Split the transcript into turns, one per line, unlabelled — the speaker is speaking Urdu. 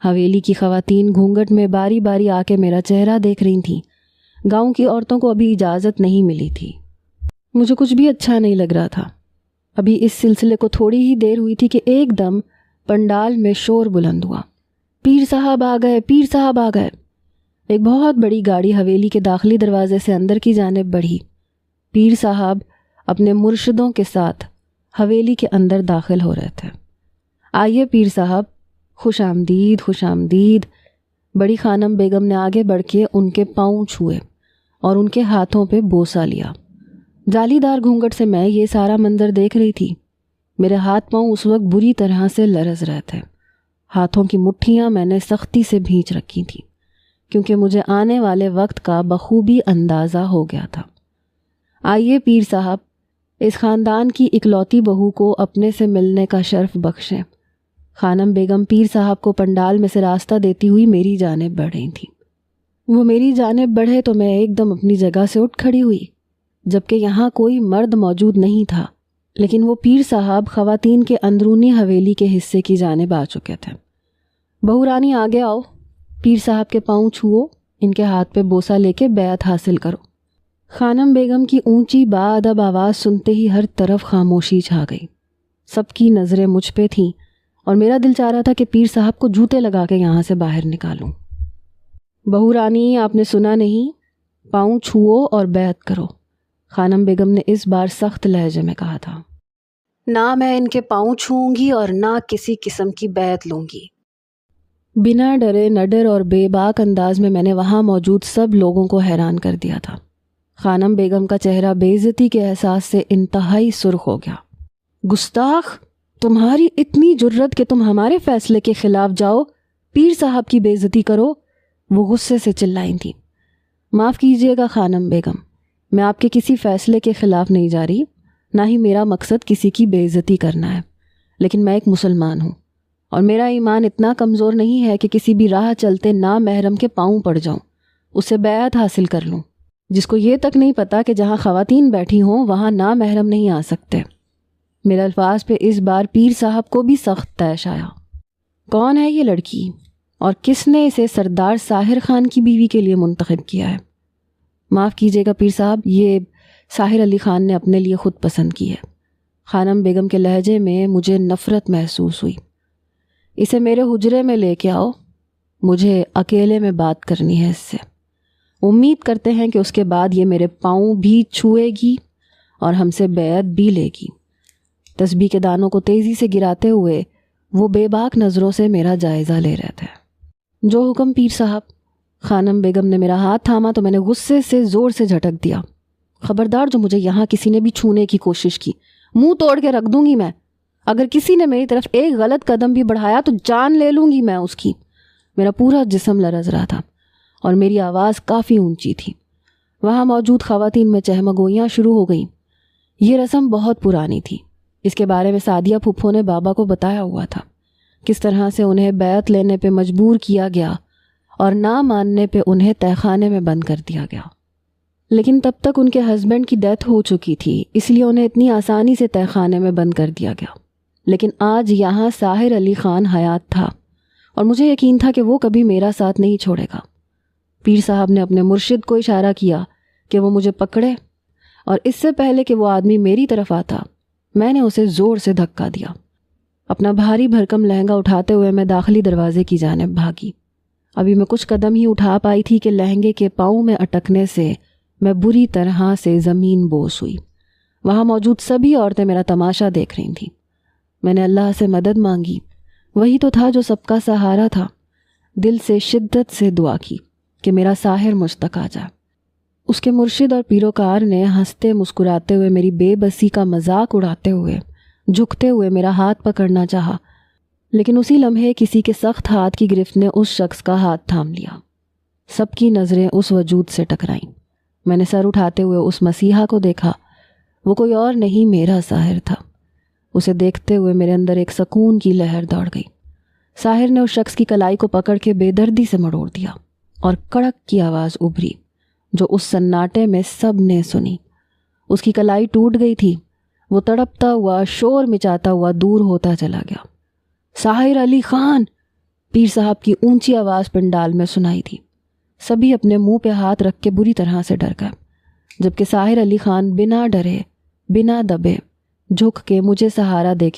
حویلی کی خواتین گھونگھٹ میں باری باری آ کے میرا چہرہ دیکھ رہی تھیں۔ گاؤں کی عورتوں کو ابھی اجازت نہیں ملی تھی۔ مجھے کچھ بھی اچھا نہیں لگ رہا تھا۔ ابھی اس سلسلے کو تھوڑی ہی دیر ہوئی تھی کہ ایک دم پنڈال میں شور بلند ہوا، پیر صاحب آ گئے، پیر صاحب آ گئے۔ ایک بہت بڑی گاڑی حویلی کے داخلی دروازے سے اندر کی جانب بڑھی۔ پیر صاحب اپنے مرشدوں کے ساتھ حویلی کے اندر داخل ہو رہے تھے۔ آئیے پیر صاحب، خوش آمدید، خوش آمدید۔ بڑی خانم بیگم نے آگے بڑھ کے ان کے پاؤں چھوئے اور ان کے ہاتھوں پہ بوسہ لیا۔ جالی دار گھونگھٹ سے میں یہ سارا منظر دیکھ رہی تھی۔ میرے ہاتھ پاؤں اس وقت بری طرح سے لرز رہے تھے۔ ہاتھوں کی مٹھیاں میں نے سختی سے بھینچ رکھی تھیں، کیونکہ مجھے آنے والے وقت کا بخوبی اندازہ ہو گیا تھا۔ آئیے پیر صاحب، اس خاندان کی اکلوتی بہو کو اپنے سے ملنے کا شرف بخشیں۔ خانم بیگم پیر صاحب کو پنڈال میں سے راستہ دیتی ہوئی میری جانب بڑھ رہی تھیں۔ وہ میری جانب بڑھے تو میں ایک دم اپنی جگہ سے اٹھ کھڑی ہوئی، جبکہ یہاں کوئی مرد موجود نہیں تھا، لیکن وہ پیر صاحب خواتین کے اندرونی حویلی کے حصے کی جانب آ چکے تھے۔ بہو رانی آگے آؤ، پیر صاحب کے پاؤں چھوؤ، ان کے ہاتھ پہ بوسہ لے کے بیعت حاصل کرو۔ خانم بیگم کی اونچی باادب آواز سنتے ہی ہر طرف خاموشی چھا گئی۔ سب کی نظریں مجھ پہ تھیں اور میرا دل چاہ رہا تھا کہ پیر صاحب کو جوتے لگا کے یہاں سے باہر نکالوں۔ بہو رانی، آپ نے سنا نہیں؟ پاؤں چھوؤ اور بیعت کرو، خانم بیگم نے اس بار سخت لہجے میں کہا تھا۔ نہ میں ان کے پاؤں چھوؤں گی اور نہ کسی قسم کی بیعت لوں گی۔ بنا ڈرے نڈر اور بے باک انداز میں نے وہاں موجود سب لوگوں کو حیران کر دیا تھا۔ خانم بیگم کا چہرہ بے عزتی کے احساس سے انتہائی سرخ ہو گیا۔ گستاخ، تمہاری اتنی جرت کہ تم ہمارے فیصلے کے خلاف جاؤ، پیر صاحب کی بے عزتی کرو، وہ غصے سے چلائی تھیں۔ معاف کیجیے گا خانم بیگم، میں آپ کے کسی فیصلے کے خلاف نہیں جا رہی، نہ ہی میرا مقصد کسی کی بے عزتی کرنا ہے، لیکن میں ایک مسلمان ہوں اور میرا ایمان اتنا کمزور نہیں ہے کہ کسی بھی راہ چلتے نامحرم کے پاؤں پڑ جاؤں، اسے بیعت حاصل کر لوں، جس کو یہ تک نہیں پتا کہ جہاں خواتین بیٹھی ہوں وہاں نامحرم نہیں آ سکتے۔ میرے الفاظ پہ اس بار پیر صاحب کو بھی سخت طیش آیا۔ کون ہے یہ لڑکی اور کس نے اسے سردار ساحر خان کی بیوی کے لیے منتخب کیا ہے؟ معاف کیجیے گا پیر صاحب، یہ ساحر علی خان نے اپنے لیے خود پسند کی ہے۔ خانم بیگم کے لہجے میں مجھے نفرت محسوس ہوئی۔ اسے میرے حجرے میں لے کے آؤ، مجھے اکیلے میں بات کرنی ہے اس سے۔ امید کرتے ہیں کہ اس کے بعد یہ میرے پاؤں بھی چھوئے گی اور ہم سے بیعت بھی لے گی۔ تسبیح کے دانوں کو تیزی سے گراتے ہوئے وہ بے باک نظروں سے میرا جائزہ لے رہے تھے۔ جو حکم پیر صاحب۔ خانم بیگم نے میرا ہاتھ تھاما تو میں نے غصے سے زور سے جھٹک دیا۔ خبردار، جو مجھے یہاں کسی نے بھی چھونے کی کوشش کی، منہ توڑ کے رکھ دوں گی میں۔ اگر کسی نے میری طرف ایک غلط قدم بھی بڑھایا تو جان لے لوں گی میں اس کی۔ میرا پورا جسم لرز رہا تھا اور میری آواز کافی اونچی تھی۔ وہاں موجود خواتین میں چہمگوئیاں شروع ہو گئیں۔ یہ رسم بہت پرانی تھی، اس کے بارے میں سعدیہ پھپھو نے بابا کو بتایا ہوا تھا، کس طرح سے انہیں بیعت لینے پہ مجبور کیا گیا اور نہ ماننے پہ انہیں تہہ خانے میں بند کر دیا گیا۔ لیکن تب تک ان کے ہسبینڈ کی ڈیتھ ہو چکی تھی، اس لیے انہیں اتنی آسانی سے تہہ خانے میں بند کر دیا گیا۔ لیکن آج یہاں ساحر علی خان حیات تھا اور مجھے یقین تھا کہ وہ کبھی میرا ساتھ نہیں چھوڑے گا۔ پیر صاحب نے اپنے مرشد کو اشارہ کیا کہ وہ مجھے پکڑے، اور اس سے پہلے کہ وہ آدمی میری طرف آتا میں نے اسے زور سے دھکا دیا۔ اپنا بھاری بھرکم لہنگا اٹھاتے ہوئے میں داخلی دروازے کی جانب بھاگی۔ ابھی میں کچھ قدم ہی اٹھا پائی تھی کہ لہنگے کے پاؤں میں اٹکنے سے میں بری طرح سے زمین بوس ہوئی۔ وہاں موجود سبھی عورتیں میرا تماشا دیکھ رہی تھیں۔ میں نے اللہ سے مدد مانگی، وہی تو تھا جو سب کا سہارا تھا۔ دل سے شدت سے دعا کی کہ میرا ساحر مجھ تک آ جائے۔ اس کے مرشد اور پیروکار نے ہنستے مسکراتے ہوئے میری بے بسی کا مذاق اڑاتے ہوئے جھکتے ہوئے میرا ہاتھ پکڑنا چاہا، لیکن اسی لمحے کسی کے سخت ہاتھ کی گرفت نے اس شخص کا ہاتھ تھام لیا۔ سب کی نظریں اس وجود سے ٹکرائیں۔ میں نے سر اٹھاتے ہوئے اس مسیحا کو دیکھا۔ وہ کوئی اور نہیں، میرا ساحر تھا۔ اسے دیکھتے ہوئے میرے اندر ایک سکون کی لہر دوڑ گئی۔ ساحر نے اس شخص کی کلائی کو پکڑ کے بے دردی سے مڑوڑ دیا اور کڑک کی آواز ابھری جو اس سناٹے میں سب نے سنی۔ اس کی کلائی ٹوٹ گئی تھی۔ وہ تڑپتا ہوا، شور مچاتا ہوا دور ہوتا چلا گیا۔ ساحر علی خان! پیر صاحب کی اونچی آواز پنڈال میں سنائی تھی۔ سبھی اپنے منہ پہ ہاتھ رکھ کے بری طرح سے ڈر گئے، جبکہ ساحر علی خان بنا ڈرے بنا دبے جھک کے مجھے سہارا دے کے